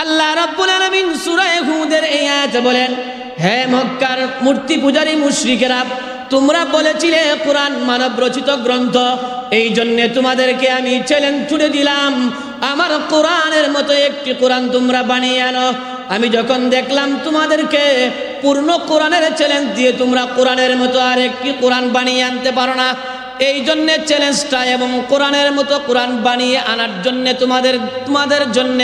আল্লাহ রাব্বুল আলামিন সূরা হুদের এই আয়াতে বলেন, হে মক্কার মূর্তি পূজারী মুশরিকেরা, তোমরা বলেছিলে কোরআন মানব রচিত গ্রন্থ, এই জন্য তোমাদেরকে আমি চ্যালেঞ্জ ছুড়ে দিলাম, আমার কোরআনের মতো একটি কোরআন তোমরা বানিয়ে আনো। আমি যখন দেখলাম তোমাদেরকে পূর্ণ কোরআনের চ্যালেঞ্জ দিয়ে তোমরা কোরআনের মতো আর একটি কোরআন বানিয়ে আনতে পারো না, এই জন্য চ্যালেঞ্জটা এবং কোরআনের মতো কোরআন বানিয়ে আনার জন্য তোমাদের জন্য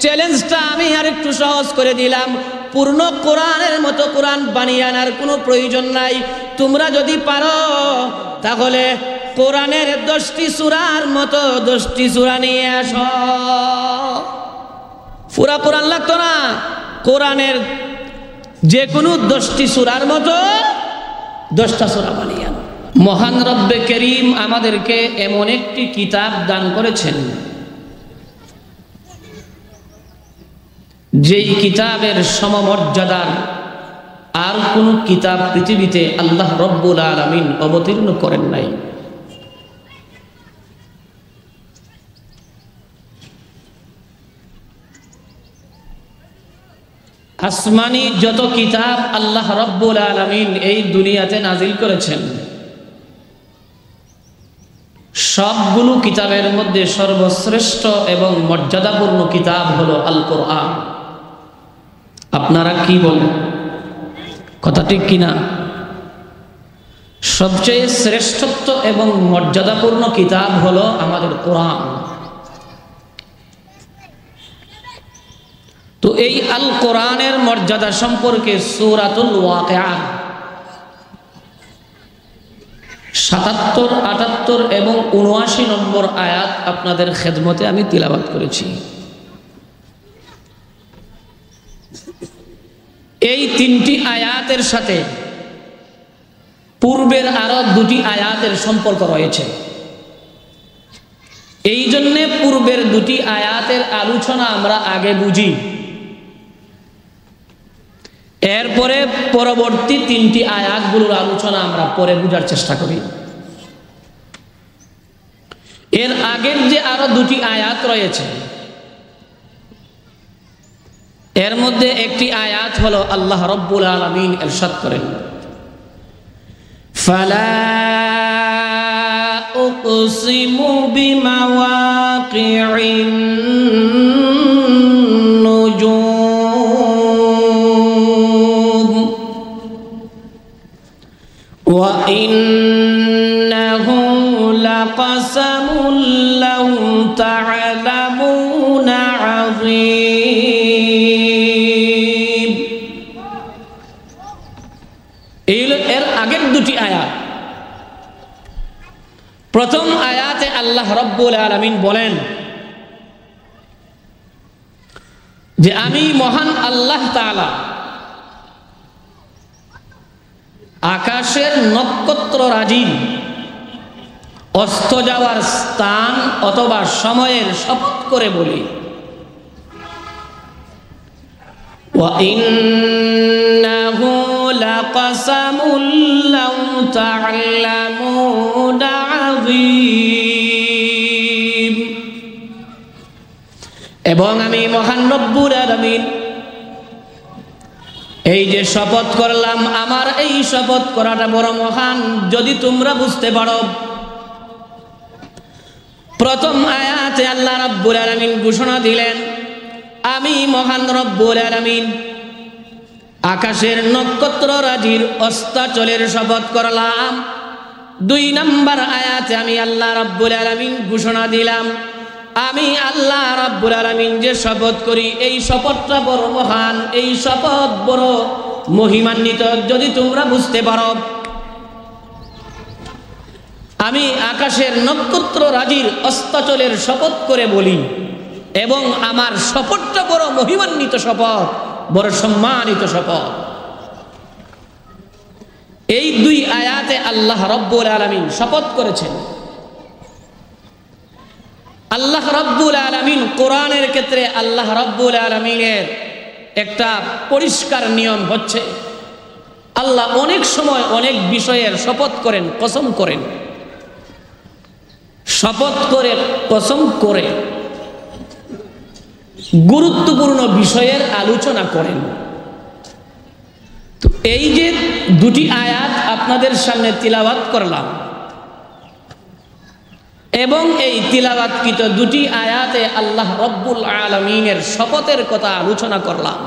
চ্যালেঞ্জটা আমি আর একটু সহজ করে দিলাম। পূর্ণ কোরআনের মতো কোরআন বানিয়ে আনার কোনো প্রয়োজন নাই। তোমরা যদি পারো তাহলে কোরআনের 10টি সূরার মতো 10টি সূরা নিয়ে আসো। পুরা কোরআন লাগতো না, কোরআনের যে কোনো 10টি সূরার মতো 10টা সূরা বানিয়ে আনো। মহান রব্বে করিম আমাদেরকে এমন একটি কিতাব দান করেছেন, যেই কিতাবের সমমর্যাদার আর কোন কিতাব পৃথিবীতে আল্লাহ রব্বুল আলামিন অবতীর্ণ করেন নাই। আসমানি যত কিতাব আল্লাহ রব্বুল আলামিন এই দুনিয়াতে নাজিল করেছেন, সবগুলো কিতাবের মধ্যে সর্বশ্রেষ্ঠ এবং মর্যাদাপূর্ণ কিতাব হলো আল কোরআন। আপনারা কি বলেন, কথা ঠিক কিনা? সবচেয়ে শ্রেষ্ঠত্ব এবং মর্যাদাপূর্ণ কিতাব হলো আমাদের কোরআন। তো এই আল কোরআনের মর্যাদা সম্পর্কে সূরাতুল ওয়াকিয়া 77, 78 এবং 79 নম্বর আয়াত আপনাদের খেদমতে আমি তিলাওয়াত করেছি। এই 3টি আয়াতের সাথে পূর্বের আরো 2টি আয়াতের সম্পর্ক রয়েছে। এই জন্যে পূর্বের 2টি আয়াতের আলোচনা আমরা আগে বুঝি, এরপরে পরবর্তী 3টি আয়াতগুলোর আলোচনা আমরা পরে বুঝার চেষ্টা করি। এর আগের যে আরো 2টি আয়াত রয়েছে, এর মধ্যে একটি আয়াত হলো আল্লাহ রব্বুল আলামিন ইরশাদ করেন, ফালা উকসিমু বিমাওয়াকিইন নুজুম ওয়া ইন্নাহু লাকাসামুন লাউ তা'লামুনা আযীম। এর আগের 2টি আয়াত, প্রথম আয়াতে আল্লাহ রব্বুল আলামিন বলেন যে আমি মহান আল্লাহ তাআলা আকাশের নক্ষত্ররাজি অস্ত যাওয়ার স্থান অথবা সময়ের শপথ করে বলি, ওয়া ইন্নাহু লাকাসামুন লাউ তা'লামুনা আযীম। এবং আমি মহান রব্বুল আলামিন এই যে শপথ করলাম, আমার এই শপথ করাটা বড় মহান, যদি তোমরা বুঝতে পারো। প্রথম আয়াতে আল্লাহ রাব্বুল আলামিন ঘোষণা দিলেন, আমি মহান রব্বুল আলামিন আকাশের নক্ষত্ররাজির অস্তাচলের শপথ করলাম। 2 নম্বর আয়াতে আমি আল্লাহ রাব্বুল আলামিন ঘোষণা দিলাম, আমি আল্লাহ রাব্বুল আলামিন যে শপথ করি এই শপথটা বড় মহান, এই শপথ বড় মহিমান্বিত, যদি তোমরা বুঝতে পারো। আমি আকাশের নক্ষত্ররাজির অস্তাচলের শপথ করে বলি, এবং আমার শপথটা বড় মহিমান্বিত শপথ, বড় সম্মানিত শপথ। এই 2 আয়াতে আল্লাহ রব্বুল আলামিন শপথ করেছেন। আল্লাহ রব্বুল আলামিন কোরআনের ক্ষেত্রে আল্লাহ রব্বুল আলামিনের একটা পরিষ্কার নিয়ম হচ্ছে, আল্লাহ অনেক সময় অনেক বিষয়ের শপথ করেন, কসম করেন, শপথ করে কসম করে। গুরুত্বপূর্ণ বিষয়ের আলোচনা করেন। তো এই যে দুটি আয়াত আপনাদের সামনে তিলাওয়াত করলাম এবং এই তিলাওয়াতকৃত দুটি আয়াতে আল্লাহ রব্বুল আলামিনের শপথের কথা আলোচনা করলাম।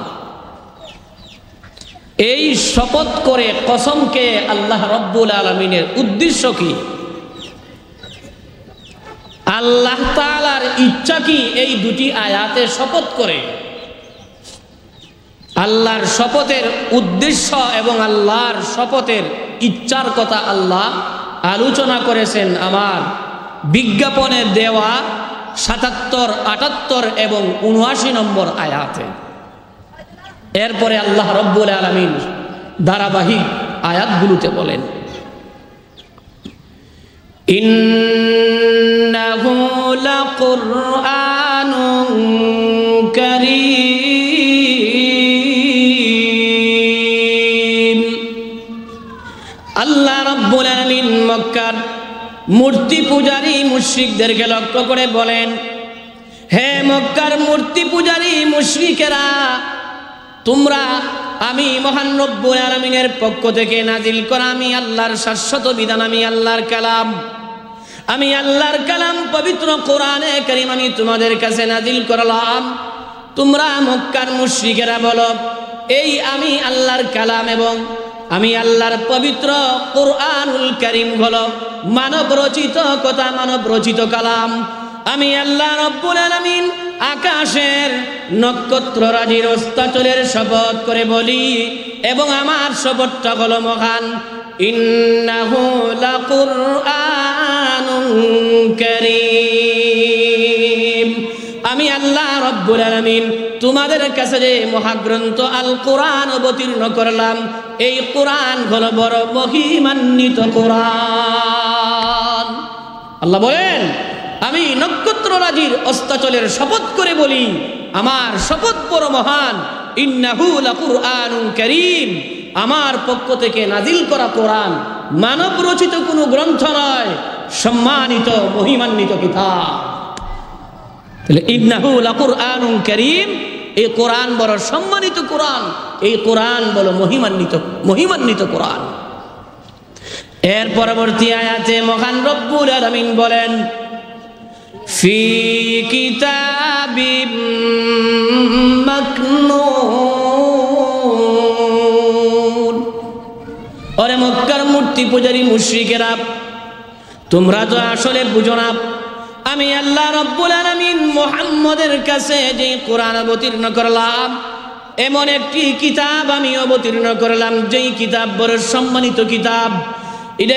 এই শপথ করে কসমকে আল্লাহ রব্বুল আলামিনের উদ্দেশ্য কি, আল্লাহ তাআলার ইচ্ছা কি, এই দুটি আয়াতে শপথ করে আল্লাহর শপথের উদ্দেশ্য এবং আল্লাহর শপথের ইচ্ছার কথা আল্লাহ আলোচনা করেছেন আমার বিজ্ঞাপনে দেওয়া ৭৭, ৭৮ এবং ৭৯ নম্বর আয়াতে। এরপরে আল্লাহ রব্বুল আলামিন ধারাবাহিক আয়াতগুলোতে বলেন, ইন্নাহু লাকুরআনুন কারীম। আল্লাহ রব্বুল আলামিন মক্কার মূর্তি পূজারী মুশরিকদেরকে লক্ষ্য করে বলেন, হে মক্কার মূর্তি পূজারী মুশরিকেরা, তোমরা আমি মহান রব্বুল আলামিনের পক্ষ থেকে নাজিল করা আমি আল্লাহর শাশ্বত বিধান, আমি আল্লাহর কালাম, আমি আল্লাহর কালাম পবিত্র কোরআনে কারীম আমি তোমাদের কাছে নাজিল করলাম। তোমরা মক্কার মুশরিকেরা বলো, এই আমি আল্লাহর কালাম এবং আমি আল্লাহর পবিত্র কোরআনুল কারীম হলো মানব রচিত কথা, মানব রচিত কালাম। আমি আল্লাহ রব্বুল আলামিন আকাশের নক্ষত্র রাজির অস্তাচলের শপথ করে বলি এবং আমার শপথটা হলো মহান, ইন্নাহু লাকুরআনুন কারীম। আমি আল্লাহ রব্বুল আলামিন তোমাদের কাছে যে মহাগ্রন্থ আল কোরআন অবতীর্ণ করলাম, এই কোরআন হলো বড় মহিমান্বিত কোরআন। আল্লাহ বলেন, আমি নক্ষত্র রাজির অস্তাচলের শপথ করে বলি, আমার শপথ বড় মহান, ইন্নাহু লাকুরআনুন কারীম। আমার পক্ষ থেকে নাজিল করা কোরআন মানব রচিত কোনো গ্রন্থ নয়, সম্মানিত মহিমান্বিত কিতাব। তাহলে ইন্নাহু লাকুরআনুন কারীম, এই কোরআন বড় সম্মানিত কোরআন, এই কোরআন বড় মহিমান্বিত কোরআন। এর পরবর্তী আয়াতে মহান রব্বুল আলামিন বলেন, ফি কিতাবিম মাকনুন। ওরে মক্কার মূর্তি পূজারী মুশরিকেরা, তোমরা তো আসলে বুঝো না, আমি আল্লাহ রব্বুল আলামিন মুহাম্মদের কাছে যে কোরআন অবতীর্ণ করলাম, এমন একটি কিতাব আমি অবতীর্ণ করলাম, যেই কিতাব বড় সম্মানিত কিতাব। এটা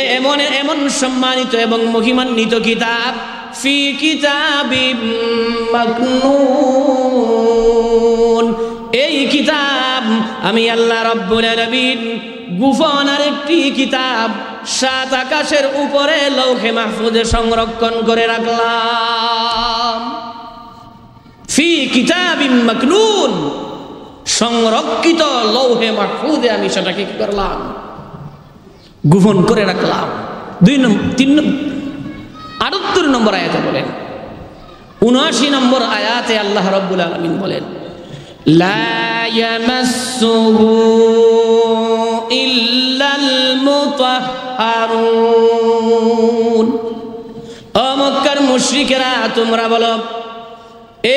এমন সম্মানিত এবং মহিমান্বিত কিতাব, ফি কিতাবিম মাকনুন। এই কিতাব আমি আল্লাহ রব্বুল আলামিন গোপন আরেকটি কিতাব ৭ আকাশের উপরে লৌহে মাহফুজে সংরক্ষণ করে রাখলাম। ফি কিতাবিম মাকনুন, সংরক্ষিত লৌহে মাহফুজে আমি সেটাকে কি করলাম, গোপন করে রাখলাম। ৩৮ নম্বর আয়াতে বলেন, ৭৯ নম্বর আয়াতে আল্লাহ রব্বুল আলামিন বলেন, লা ইয়ামাসসুহু ইল্লাল মুতাহহারুন। ও মক্কার মুশরিকেরা, তোমরা বলো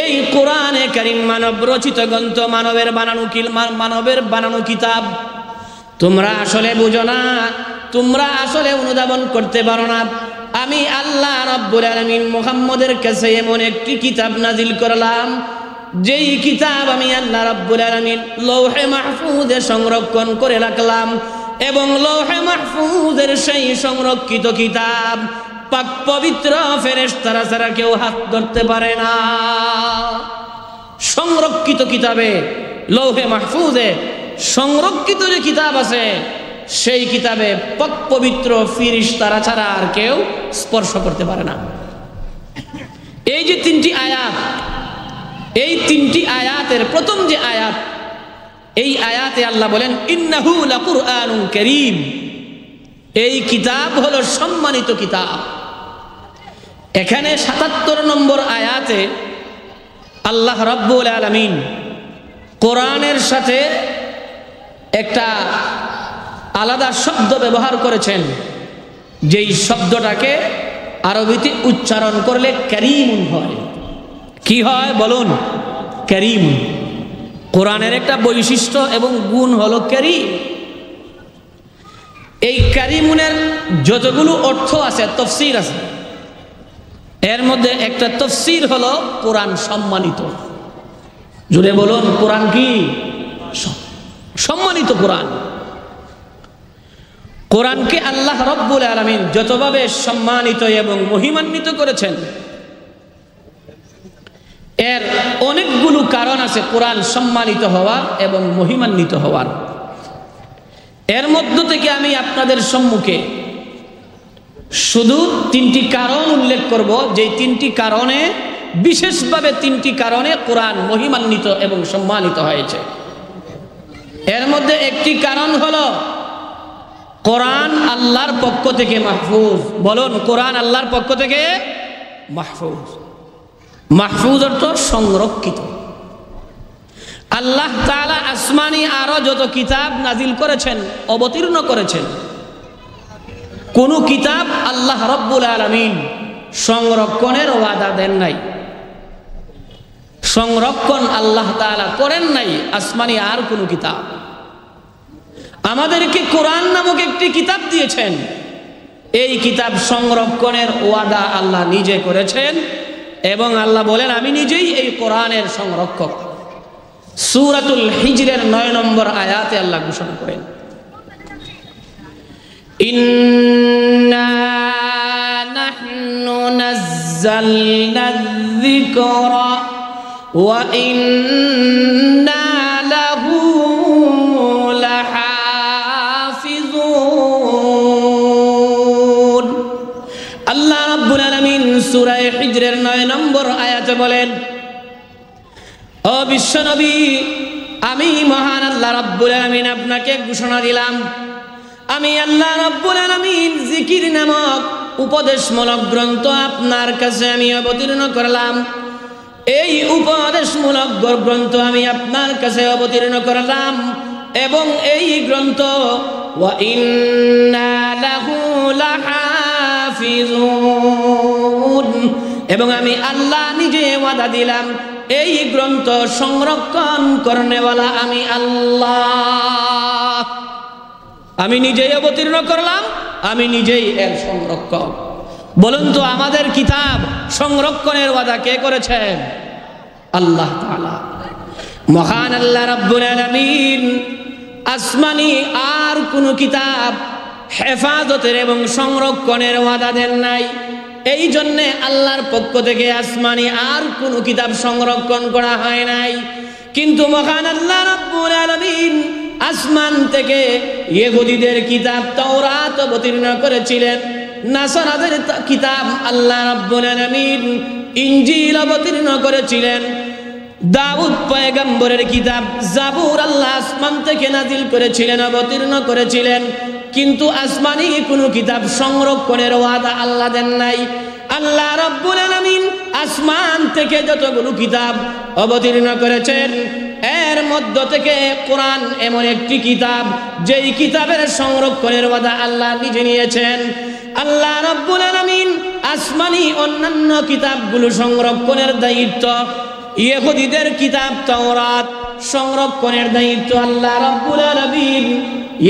এই কোরআনে কারীম মানব রচিত গ্রন্থ, মানবের বানানো কিতাব। তোমরা আসলে বুঝো না, তোমরা আসলে অনুধাবন করতে পারো না। আমি আল্লাহ রব্বুল আলামিন মুহাম্মদের কাছে এমন একটি কিতাব নাজিল করলাম, যেই কিতাব আমি আল্লাহ রব্বুল আলামিন লৌহে মাহফুজে সংরক্ষণ করে রাখলাম এবং লৌহে মাহফুজের সেই সংরক্ষিত কিতাব পাক পবিত্র ফেরেশতারা ছাড়া কেউ হাত ধরতে পারে না। সংরক্ষিত কিতাবে লৌহে মাহফুজে সংরক্ষিত যে কিতাব আছে, সেই কিতাবে পাক পবিত্র ফেরেশতারা ছাড়া আর কেউ স্পর্শ করতে পারে না। এই যে ৩টি আয়াত, এই ৩টি আয়াতের প্রথম যে আয়াত, এই আয়াতে আল্লাহ বলেন ইন্নাহু লাকুরআনুন কারীম। এই কিতাব হলো সম্মানিত কিতাব। এখানে ৭৭ নম্বর আয়াতে আল্লাহ রাব্বুল আলামিন কোরআনের সাথে একটা আলাদা শব্দ ব্যবহার করেছেন, যেই শব্দটাকে আরবিতে উচ্চারণ করলে কারীমুন হয়। কি হয় বলুন? কারীমুন। কোরআনের একটা বৈশিষ্ট্য এবং গুণ হলো কারীম। এই কারীমুনের যতগুলো অর্থ আছে, তাফসীর আছে, এর মধ্যে একটা তাফসীর হলো কোরআন সম্মানিত। জুড়ে বলুন, কোরআন কি সম্মানিত? কোরআন, কোরআনকে আল্লাহ রাব্বুল আলামিন যতভাবে সম্মানিত এবং মহিমান্বিত করেছেন, এর অনেকগুলো কারণ আছে কোরআন সম্মানিত হওয়ার এবং মহিমান্বিত হওয়ার। এর মধ্য থেকে আমি আপনাদের সম্মুখে শুধু তিনটি কারণ উল্লেখ করব, যে তিনটি কারণে, বিশেষভাবে তিনটি কারণে কোরআন মহিমান্বিত এবং সম্মানিত হয়েছে। এর মধ্যে একটি কারণ হলো কোরআন আল্লাহর পক্ষ থেকে মাহফুজ। বলুন, কোরআন আল্লাহর পক্ষ থেকে মাহফুজ। মাহফুজ অর্থ সংরক্ষিত। আল্লাহ তাআলা আসমানি আরো যত কিতাব নাজিল করেছেন, অবতীর্ণ করেছেন, কোন কিতাব আল্লাহ রাব্বুল আলামিন সংরক্ষণের ওয়াদা দেন নাই, সংরক্ষণ আল্লাহ তাআলা করেন নাই আসমানি আর কোন কিতাব। আমাদেরকে কোরআন নামক একটি কিতাব দিয়েছেন, এই কিতাব সংরক্ষণের ওয়াদা আল্লাহ নিজে করেছেন এবং আল্লাহ বলেন আমি নিজেই এই কোরআনের সংরক্ষক। সূরাতুল হিজরের 9 নম্বর আয়াতে আল্লাহ ঘোষণা করেন, ইন্না নাহনু নাযালনা যিকরা ওয়া ইন্না লাহু লাহাফিজুন। আল্লাহ রাব্বুল আলামিন সূরা হিজরের 9 নম্বর আয়াতে বলেন, ও বিশ্বনবী, আমি মহান আল্লাহ রাব্বুল আলামিন আপনাকে ঘোষণা দিলাম, আমি আল্লাহ রাব্বুল আলামিন জিকির নামক উপদেশমূলক গ্রন্থ আপনার কাছে আমি অবতীর্ণ করলাম। এই উপদেশমূলক গ্রন্থ আমি আপনার কাছে অবতীর্ণ করলাম এবং এই গ্রন্থ ওয়া ইন্না লাহু লাহাফিজুন, এবং আমি আল্লাহ নিজে ওয়াদা দিলাম এই গ্রন্থ সংরক্ষণ করনেওয়ালা আমি আল্লাহ। আমি নিজেই অবতীর্ণ করলাম, আমি নিজেই এর সংরক্ষক। বলুন তো, আমাদের কিতাব সংরক্ষণের ওয়াদা কে করেছেন? আল্লাহ তাআলা। মহান আল্লাহ রাব্বুল আলামিন আসমানি আর কোন কিতাব হেফাজতের এবং সংরক্ষণের ওয়াদা দেন নাই। এই জন্যে আল্লাহর পক্ষ থেকে আসমানি আর কোন কিতাব সংরক্ষণ করা হয় নাই। কিন্তু মহান আল্লাহ রাব্বুল আলামিন আসমান থেকে ইহুদিদের কিতাব তাওরাত অবতীর্ণ করেছিলেন, নাসারাদের কিতাব আল্লাহ রাব্বুল আলামিন ইনজিল অবতীর্ণ করেছিলেন, দাউদ পয়গম্বরের কিতাব জাবুর আল্লাহ আসমান থেকে নাজিল করেছিলেন, অবতীর্ণ করেছিলেন। কিন্তু আসমানি কোন কিতাব সংরক্ষণের ওয়াদা আল্লাহ দেন নাই। আল্লাহ রাব্বুল আলামিন আসমান থেকে যতগুলো কিতাব অবতীর্ণ করেছেন, এর মধ্য থেকে কোরআন এমন একটি কিতাব যেই কিতাবের সংরক্ষণের ওয়াদা আল্লাহ নিজে নিয়েছেন। আল্লাহ রাব্বুল আলামিন আসমানি অন্যান্য কিতাবগুলো সংরক্ষণের দায়িত্ব, ইহুদিদের কিতাব তাওরাত সংরক্ষণের দায়িত্ব আল্লাহ রাব্বুল আলামিন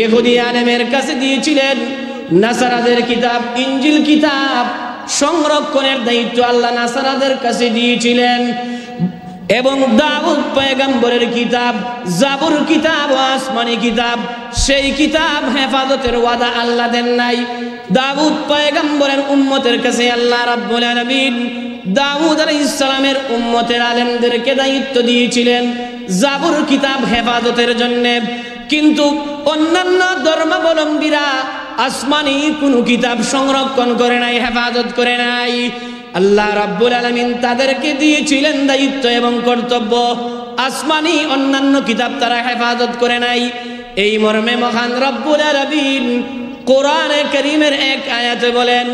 ইহুদি আলেমের কাছে দিয়েছিলেন। নাসারাদের কিতাব ইনজিল কিতাব সংরক্ষণের দায়িত্ব আল্লাহ নাসারাদের কাছে দিয়েছিলেন। এবং দাউদ পয়গম্বরের কিতাব জাবুর কিতাব ও আসমানি কিতাব, সেই কিতাব হেফাজতের ওয়াদা আল্লাহ দেন নাই। দাউদ পয়গম্বরের উম্মতের কাছে আল্লাহ রাব্বুল আলামিন দাউদ আলাইহিস সালামের উম্মতের আলেমদেরকে দায়িত্ব দিয়েছিলেন জাবুর কিতাব হেফাজতের জন্য। কিন্তু অন্যান্য ধর্মাবলম্বীরা আসমানি কোনো কিতাব সংরক্ষণ করে নাই, হেফাজত করে নাই। আল্লাহ রাব্বুল আলামিন তাদেরকে দিয়েছিলেন দায়িত্ব এবং কর্তব্য, আসমানি অন্যান্য কিতাব তারা হেফাজত করে নাই। এই মর্মে মহান রব্বুল আলামিন কোরআনে কারীমের এক আয়াতে বলেন,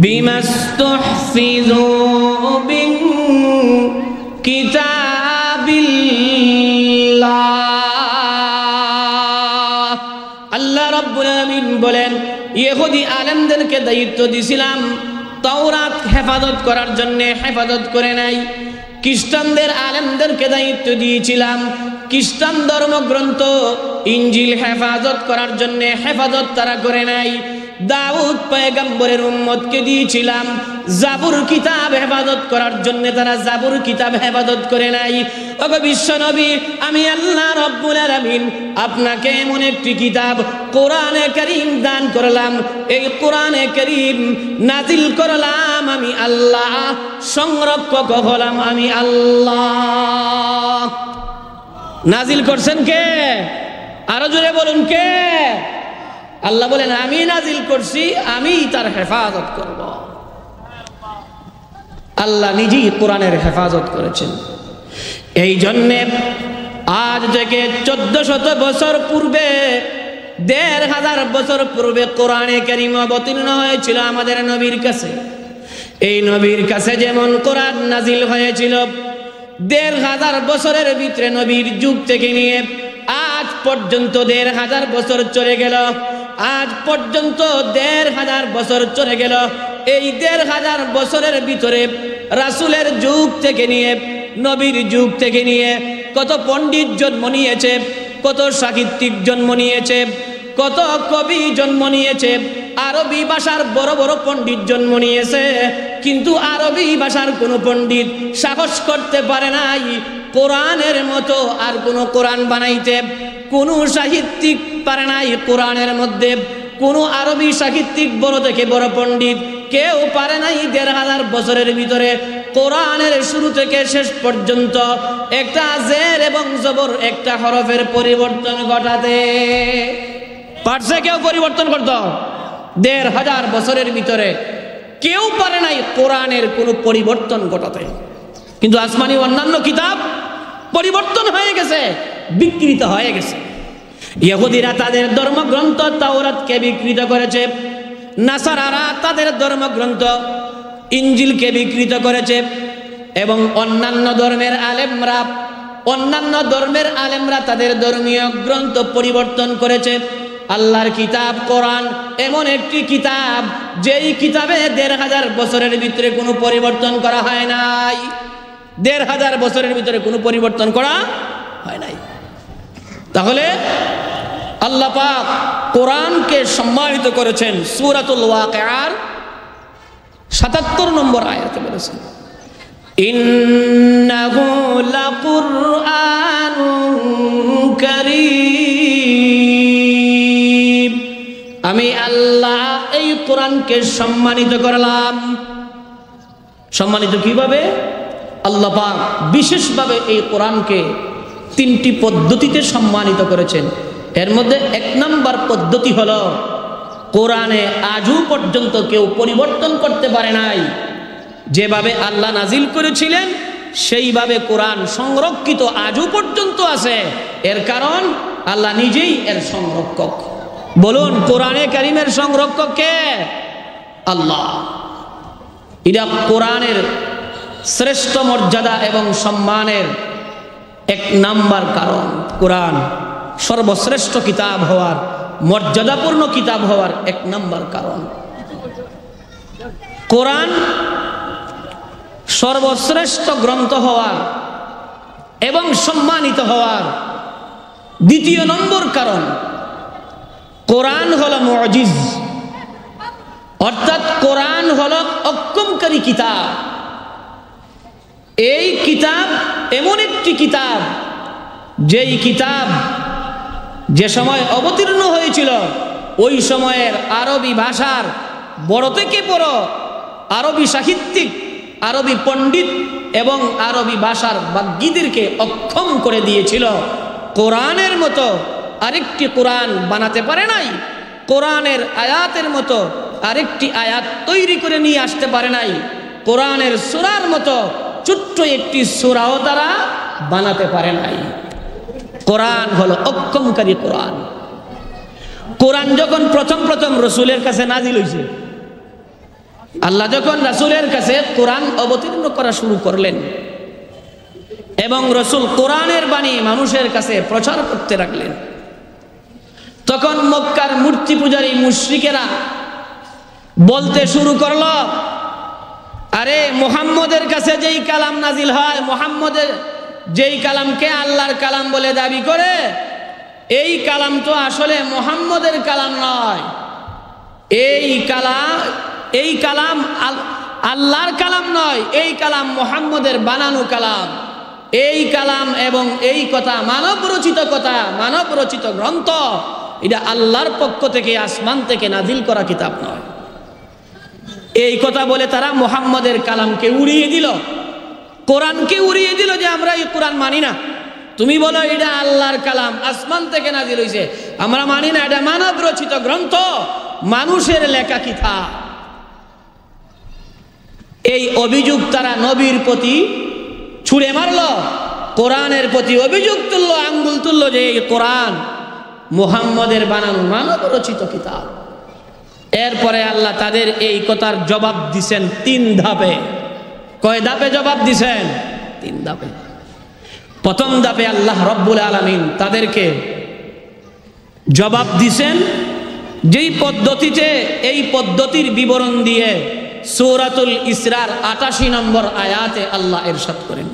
বিমাস্তুহফিযু বিন কিতাবিল্লাহ। আল্লাহ রাব্বুল আলামিন বলেন, ইহুদি আলেমদেরকে দায়িত্ব দিয়েছিলাম তাওরাত হেফাজত করার জন্য, হেফাজত করে নাই। খ্রিস্টানদের আলেমদেরকে দায়িত্ব দিয়েছিলাম খ্রিস্টান ধর্মগ্রন্থ ইনজিল হেফাজত করার জন্য, হেফাজত তারা করে নাই। দাউদ পয়গম্বরের উম্মতকে দিয়েছিলাম জাবুর কিতাব হেফাজত করার জন্য, তারা জাবুর কিতাব হেফাজত করে নাই। ওগো বিশ্ব নবী, আমি আল্লাহ রাব্বুল আলামিন আপনাকে এমন একটি কিতাব কোরআনে কারীম দান করলাম। এই কোরআনে কারীম নাজিল করলাম আমি আল্লাহ, সংরক্ষক হলাম আমি আল্লাহ। নাজিল করছেন কে? আরো জোরে বলুন কে? আল্লাহ বলেন আমি নাজিল করছি, আমি তার হেফাজত করব। আল্লাহ নিজেই কোরআনের হেফাজত করেছেন। এই জন্যে আজ থেকে 1400 বছর পূর্বে, 1500 বছর পূর্বে কোরআনে কারীম অবতীর্ণ হয়েছিল আমাদের নবীর কাছে। এই নবীর কাছে যেমন কোরআন নাজিল হয়েছিল, 1500 বছরের ভিতরে নবীর যুগ থেকে নিয়ে আজ পর্যন্ত 1500 বছর চলে গেল। আজ পর্যন্ত 1500 বছর চলে গেল। এই 1500 বছরের ভিতরে রাসূলের যুগ থেকে নিয়ে, নবীর যুগ থেকে নিয়ে কত পণ্ডিত জন্ম নিয়েছে, কত সাহিত্যিক জন্ম নিয়েছে, কত কবি জন্ম নিয়েছে, আরবি ভাষার বড় বড় পণ্ডিত জন্ম নিয়েছে। কিন্তু আরবি ভাষার কোনো পণ্ডিত সাহস করতে পারে নাই কোরআনের মতো আর কোনো কোরআন বানাইতে। কোনো সাহিত্যিক পারে নাই কোরআনের মধ্যে, কোনো আরবি সাহিত্যিক বড় থেকে বড় পণ্ডিত কেউ পারে নাই 1500 বছরের ভিতরে কোরআনের শুরু থেকে শেষ পর্যন্ত একটা জের এবং জবর, একটা হরফের পরিবর্তন ঘটাতে। পারছে কেউ পরিবর্তন করত? 1500 বছরের ভিতরে কেউ পারে নাই কোরআনের কোনো পরিবর্তন ঘটাতে। কিন্তু আসমানি অন্যান্য কিতাব পরিবর্তন হয়ে গেছে, বিকৃত হয়ে গেছে। ইহুদিরা তাদের ধর্মগ্রন্থ তাওরাতকে বিকৃত করেছে, নাসারারা তাদের ধর্মগ্রন্থ ইনজিলকে বিকৃত করেছে, এবং অন্যান্য ধর্মের আলেমরা তাদের ধর্মীয় গ্রন্থ পরিবর্তন করেছে। আল্লাহর কিতাব কোরআন এমন একটি কিতাব, যেই কিতাবে 1500 বছরের ভিতরে কোনো পরিবর্তন করা হয় নাই। 1500 বছরের ভিতরে কোনো পরিবর্তন করা হয় নাই। তাহলে আল্লাহ পাক কোরআনকে সম্মানিত করেছেন। সূরাতুল ওয়াকিয়ার 77 নম্বর আয়াতে বলেছেন, ইন্নাহু লাকুরআনুন কারীম। আমি আল্লাহ এই কোরআনকে সম্মানিত করলাম। সম্মানিত কিভাবে? আল্লাহ পাক বিশেষভাবে এই কোরআনকে 3টি পদ্ধতিতে সম্মানিত করেছেন। এর মধ্যে 1 নম্বর পদ্ধতি হলো, কোরআনে আজও পর্যন্ত কেউ পরিবর্তন করতে পারে নাই। যেভাবে আল্লাহ নাজিল করেছিলেন সেইভাবে কোরআন সংরক্ষিত আজও পর্যন্ত আছে। এর কারণ আল্লাহ নিজেই এর সংরক্ষক। বলুন, কোরআনে কারীমের সংরক্ষক কে? আল্লাহ। এটা কোরআনের শ্রেষ্ঠ মর্যাদা এবং সম্মানের 1 নম্বর কারণ। কোরআন সর্বশ্রেষ্ঠ কিতাব হওয়ার, মর্যাদাপূর্ণ কিতাব হওয়ার 1 নম্বর কারণ। কোরআন সর্বশ্রেষ্ঠ গ্রন্থ হওয়ার এবং সম্মানিত হওয়ার 2য় নম্বর কারণ, কোরআন হলো মুজিজ, অর্থাৎ কোরআন হলো অক্ষমকারী কিতাব। এই কিতাব এমন একটি কিতাব, যেই কিতাব যে সময় অবতীর্ণ হয়েছিল ওই সময়ের আরবি ভাষার বড় থেকে বড় আরবি সাহিত্যিক, আরবি পণ্ডিত এবং আরবি ভাষার বাগ্মীদেরকে অক্ষম করে দিয়েছিল। কোরআনের মতো আরেকটি কোরআন বানাতে পারে নাই, কোরআনের আয়াতের মতো আরেকটি আয়াত তৈরি করে নিয়ে আসতে পারে নাই, কোরআনের সূরার মতো ছোট্ট একটি সূরাও তারা বানাতে পারে নাই। কোরআন হলো অক্ষমকারী কোরআন। কোরআন যখন প্রথম রাসূলের কাছে নাজিল হয়েছে, আল্লাহ যখন রাসূলের কাছে কোরআন অবতীর্ণ করা শুরু করলেন এবং রাসূল কোরআনের বাণী মানুষের কাছে প্রচার করতে লাগলেন, তখন মক্কার মূর্তি পূজারী মুশরিকেরা বলতে শুরু করলো, আরে মুহাম্মদের কাছে যেই কালাম নাজিল হয়, মুহাম্মদের যেই কালামকে আল্লাহর কালাম বলে দাবি করে, এই কালাম তো আসলে মুহাম্মদের কালাম নয়, এই কালাম আল্লাহর কালাম নয়, এই কালাম মুহাম্মদের বানানো কালাম। এই কালাম এবং এই কথা মানব রচিত কথা, মানব রচিত গ্রন্থ, এটা আল্লাহর পক্ষ থেকে আসমান থেকে নাজিল করা কিতাব নয়। এই কথা বলে তারা মুহাম্মদের কালামকে উড়িয়ে দিল, কোরআনকে উড়িয়ে দিল, যে আমরা এই কোরআন মানি না। তুমি বলো এটা আল্লাহর কালাম, আসমান থেকে নাজিল হইছে, আমরা মানি না, এটা মানব রচিত গ্রন্থ, মানুষের লেখা কিতাব। এই অভিযোগ তারা নবীর প্রতি ছুড়ে মারলো, কোরআনের প্রতি অভিযোগ তুললো, আঙ্গুল তুললো যে এই কোরআন মুহাম্মদের বানানো মানব রচিত কিতাব। এরপরে আল্লাহ তাদের এই কথার জবাব দিছেন 3 ধাপে। কয় ধাপে জবাব দিছেন? 3 ধাপে। প্রথম ধাপে আল্লাহ রব্বুল আলামিন তাদেরকে জবাব দিছেন যেই পদ্ধতিতে, এই পদ্ধতির বিবরণ দিয়ে সূরাতুল ইসরার 88 নম্বর আয়াতে আল্লাহ ইরশাদ করেন,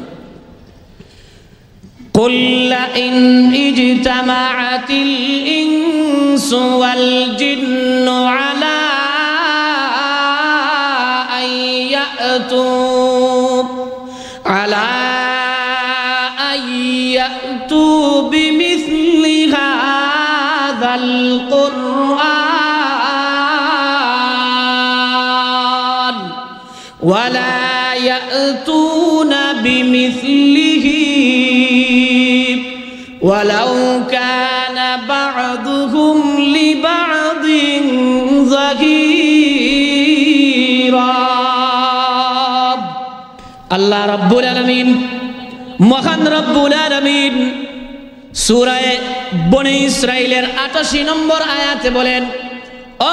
قل إن اجتمعت الإنس والجن على أن يأتوا بمثل هذا القرآن ولا يأتون بمثله ولو كان بعضهم لبعض ظهيرا। আল্লাহ রাব্বুল আলামিন, মহান রাব্বুল আলামিন সূরা বনী ইসরাইলের 88 নম্বর আয়াতে বলেন, ও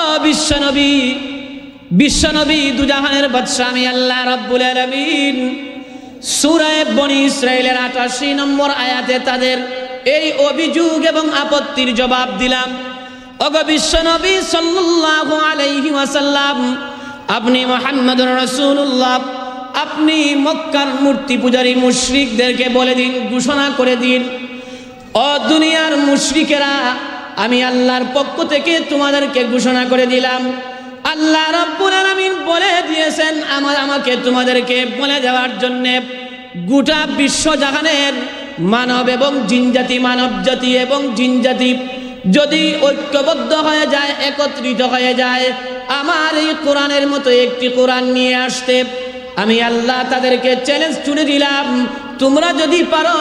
বিশ্বনবী দুজাহানের বাদশা আমি আল্লাহ রাব্বুল আলামিন সূরা বনী ইসরাইলের 88 নম্বর আয়াতে তাদের এই অভিযোগ এবং আপত্তির জবাব দিলাম। ওগো বিশ্বনবী সাল্লাল্লাহু আলাইহি ওয়াসাল্লাম, আপনি মুহাম্মদুর রাসূলুল্লাহ, আপনি মক্কার মূর্তি পূজারী মুশরিকদেরকে বলে দিন, ঘোষণা করে দিন, ও দুনিয়ার মুশরিকেরা, আমি আল্লাহর পক্ষ থেকে তোমাদেরকে ঘোষণা করে দিলাম, আল্লাহ রাব্বুল আলামিন বলে দিয়েছেন আমাকে তোমাদেরকে বলে দেওয়ার জন্য, গোটা বিশ্বজাহানের মানব এবং জিনজাতি, মানব জাতি এবং জিনজাতি যদি ঐক্যবদ্ধ হয়ে যায়, একত্রিত হয়ে যায়, আমার এই কোরআনের মতো একটি কোরআন নিয়ে আসতে, আমি আল্লাহ তাদেরকে চ্যালেঞ্জ ছুড়ে দিলাম, তোমরা যদি পারো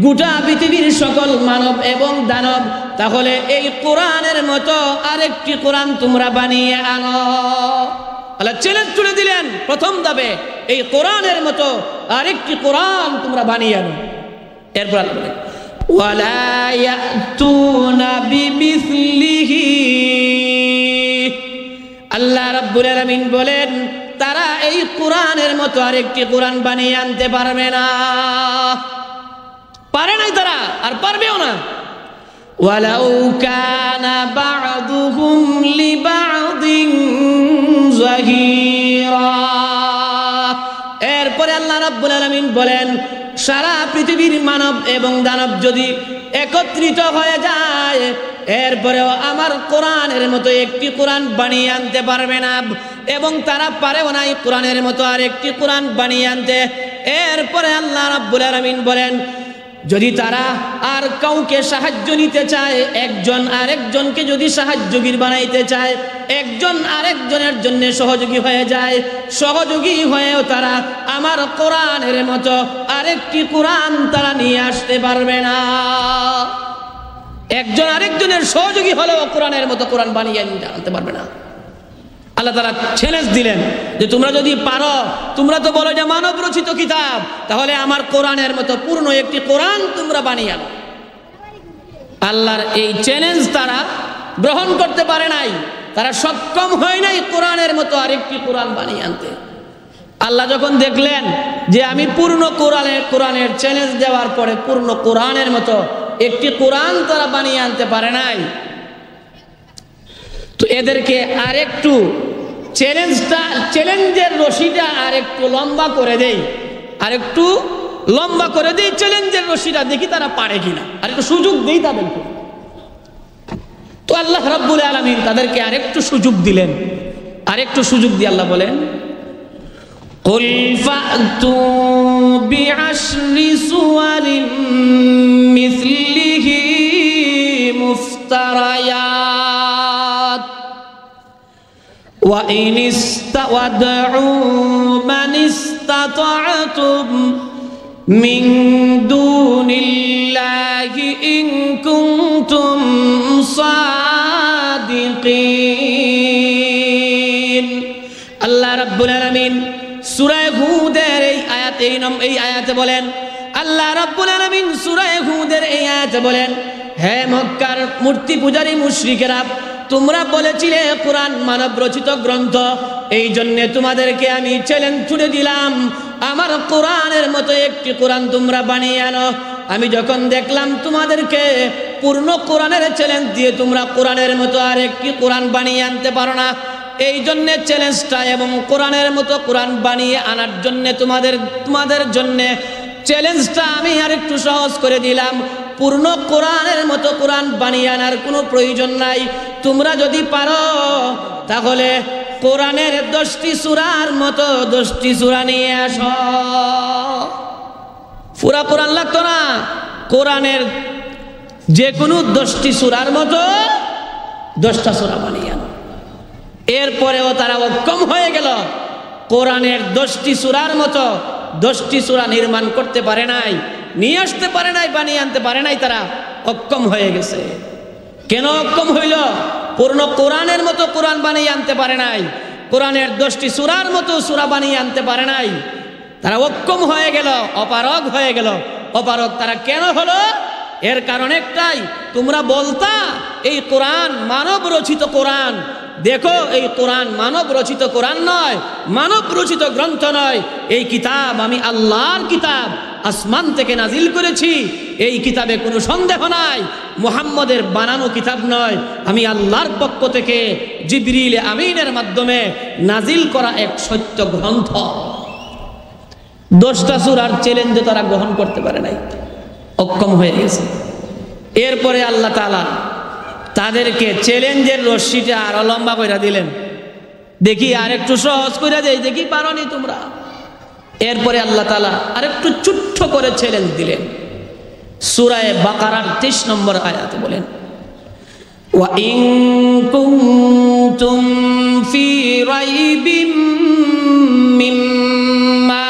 গোটা পৃথিবীর সকল মানব এবং দানব, তাহলে এই কোরআনের মতো আরেকটি কোরআন তোমরা বানিয়ে আনো। আল্লাহ চ্যালেঞ্জ ছুড়ে দিলেন প্রথম ধাপে, এই কোরআনের মতো আরেকটি কোরআন তোমরা বানিয়ে আনো। এরপর আল্লাহ বলেন, ওয়ালা ইয়াতুনা বিমিসলিহি, আল্লাহ রাব্বুল আলামিন বলেন তারা এই কোরআনের মতো আরেকটি কোরআন বানিয়ে আনতে পারবে না, পারে নাই তারা, আর পারবেও না। ওয়ালাউ কানা বা'দুহুম লিবা'দিন যাহিরা, এরপরে আল্লাহ রাব্বুল আলামিন বলেন সারা পৃথিবীর মানব এবং দানব যদি একত্রিত হয়ে যায়, এরপরেও আমার কোরআনের মতো একটি কোরআন বানিয়ে আনতে পারবে না, এবং তারা পারেও নাই কোরআনের মতো আরেকটি কোরআন বানিয়ে আনতে। এরপরে আল্লাহ রাব্বুল আলামিন বলেন যদি তারা আর কাউকে সাহায্য নিতে চায়, একজন আরেকজনকে যদি সাহায্যগীর বানাইতে চায়, একজন আরেকজনের জন্য সহযোগী হয়ে যায়, সহযোগী হয়েও তারা আমার কোরআনের মতো আরেকটি কোরআন তারা নিয়ে আসতে পারবে না। একজন আরেকজনের সহযোগী হলেও কোরআনের মতো কোরআন বানিয়ে আনতে পারবে না। আল্লাহ তাআলা চ্যালেঞ্জ দিলেন যে তোমরা যদি পারো, তোমরা তো বলো যে মানব রচিত কিতাব, তাহলে আমার কোরআনের মতো পূর্ণ একটি কোরআন তোমরা বানিয়ে আনো। আল্লাহর এই চ্যালেঞ্জ তারা গ্রহণ করতে পারে নাই, তারা সক্ষম হয় নাই কোরআনের মতো আরেকটি কোরআন বানিয়ে আনতে। আল্লাহ যখন দেখলেন যে আমি পূর্ণ কোরআনের চ্যালেঞ্জ দেওয়ার পরে পূর্ণ কোরআনের মতো একটি কোরআন তারা বানিয়ে আনতে পারে নাই, তো এদেরকে আরেকটু চ্যালেঞ্জের রশিটা আরেকটু লম্বা করে দেই, চ্যালেঞ্জের রশিটা, দেখি তারা পারে কিনা, আরেকটু সুযোগ দেই তাদেরকে। তো আল্লাহ রাব্বুল আলামিন তাদেরকে আরেকটু সুযোগ দিলেন। আরেকটু সুযোগ দিয়ে আল্লাহ বলেন, কুল ফাতু বিআশরি সুওয়ারিন মিসলিহি মুফতারায়াত ওয়া ইন ইস্তাওয়াদউ মান ইসতাতা'তুম মিন দুনিল্লাহি ইন কুনতুম সাদিকিন। আল্লাহ রাব্বুল আলামিন সূরা হুদের এই আয়াতে বলেন, আল্লাহ রাব্বুল আলামিন সূরা হুদের এই আয়াতে বলেন, হে মক্কার মূর্তি পূজারী মুশরিকেরা, তোমরা বলেছিলে কোরআন মানব রচিত গ্রন্থ, এই জন্য তোমাদেরকে আমি চ্যালেঞ্জ ছুড়ে দিলাম, আমার কোরআনের মতো একটি কোরআন তোমরা বানিয়ে আনো। আমি যখন দেখলাম তোমাদেরকে পূর্ণ কোরআনের চ্যালেঞ্জ দিয়ে তোমরা কোরআনের মতো আর একটি কোরআন বানিয়ে আনতে পারো না, এই জন্যে চ্যালেঞ্জটা এবং কোরআনের মতো কোরআন বানিয়ে আনার জন্য তোমাদের জন্য চ্যালেঞ্জটা আমি আর একটু সহজ করে দিলাম। পূর্ণ কোরআনের মতো কোরআন বানিয়ে আনার কোনো প্রয়োজন নাই। তোমরা যদি পারো তাহলে কোরআনের 10টি সূরার মতো 10টি সূরা নিয়ে আসো। পুরা কোরআন লাগতো না, কোরআনের যে কোনো 10টি সূরার মতো 10টা সূরা বানিয়ে আনো। এরপরেও তারা অক্ষম হয়ে গেল, কোরআনের 10টি সূরার মতো 10টি সূরা নির্মাণ করতে পারে নাই, নিয়ে আসতে পারে নাই, বানিয়ে আনতে পারে নাই, তারা অক্ষম হয়ে গেছে। কেন অক্ষম হইল? পূর্ণ কোরআনের মতো কোরআন বানিয়ে আনতে পারে নাই, কোরআনের 10টি সূরার মতো সূরা বানিয়ে আনতে পারে নাই, তারা অক্ষম হয়ে গেল, অপারগ হয়ে গেল। অপারগ তারা কেন হলো? এর কারণ একটাই, তোমরা বলতা এই কোরআন মানব রচিত কোরআন। দেখো, এই কোরআন মানব রচিত কোরআন নয়, মানব রচিত গ্রন্থ নয়, এই কিতাব আমি আল্লাহর কিতাব, আসমান থেকে নাজিল করেছি। এই কিতাবে কোনো সন্দেহ নাই, মুহাম্মদের বানানো কিতাব নয়, আমি আল্লাহর পক্ষ থেকে জিবরিল আমিনের মাধ্যমে নাজিল করা এক সত্য গ্রন্থ। 10টা সূরার চ্যালেঞ্জ তারা গ্রহণ করতে পারে নাই, অক্ষম হয়ে গেছে। এরপরে আল্লাহ তাআলা তাদেরকে চ্যালেঞ্জের রশ্মিটা আরো লম্বা করে দিলেন, দেখি আর একটু সহজ করে দেই, দেখি পারোনি তোমরা। এরপরে আল্লাহ তাআলা আরেকটু ছোট্ট করে চ্যালেঞ্জ দিলেন। সূরা বাকারার 23 নম্বর আয়াতে বলেন, ওয়া ইন কুনতুম ফি রাইবিম মিম্মা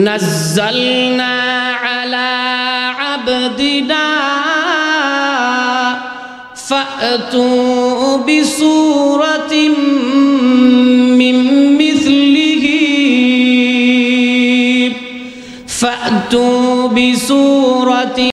নাযালনা আলা আবদিনা ফাতু বিসূরাতিন মিন মিসলিহি ফাতু বিসূরাতিন